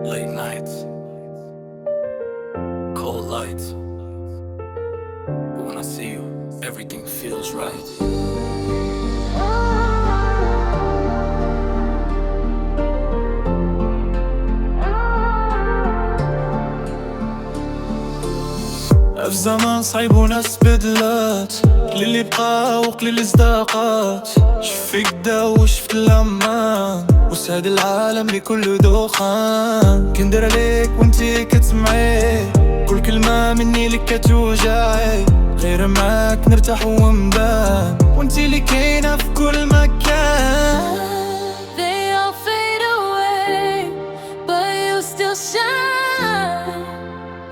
Late nights, cold lights. But when I see you, everything feels right. في زمان صعيب وناس بدلات، كل اللي بقى وكل اللي ازداقات. شفت دا وشفت الأمان، وساد العالم لكل دخان. كندير عليك وانتي كتسمعي كل كلمة مني لك كتوجعي. غير معاك نرتاح ونبان، وانتي اللي كاينة في كل مكان. They all fade away, but you still shine.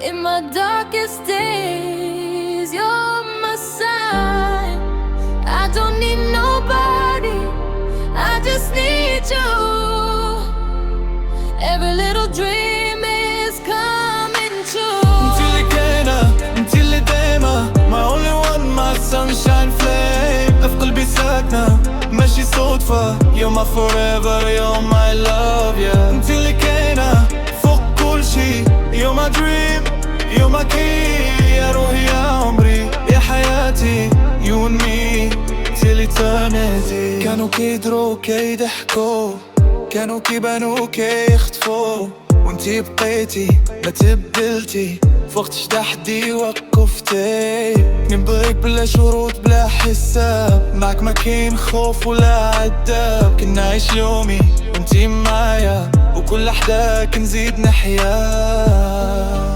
In my darkest days, you're my sign. I don't need nobody, I just need you. Every little dream is coming true. انتي اللي كاينة، انتي اللي دايمة، my only one, my sunshine flame. في قلبي ساكنة ماشي صدفة. You're my forever, you're my love, yeah. انتي اللي كاينة فوق كل شي. You're my dream, you're my key. يا روحي يا عمري يا حياتي، you and me till eternity. كانوا كيدروا كيضحكوا، كانوا كيبانوا كيختفوا، وانتي بقيتي ما تبدلتي. فوقت تحدي وقفتي، نبغيك بلا شروط بلا حساب. معك ما كاين خوف ولا عذاب. كنا عايش يومي وانتي معايا، وكل لحظة كنزيد نحيا.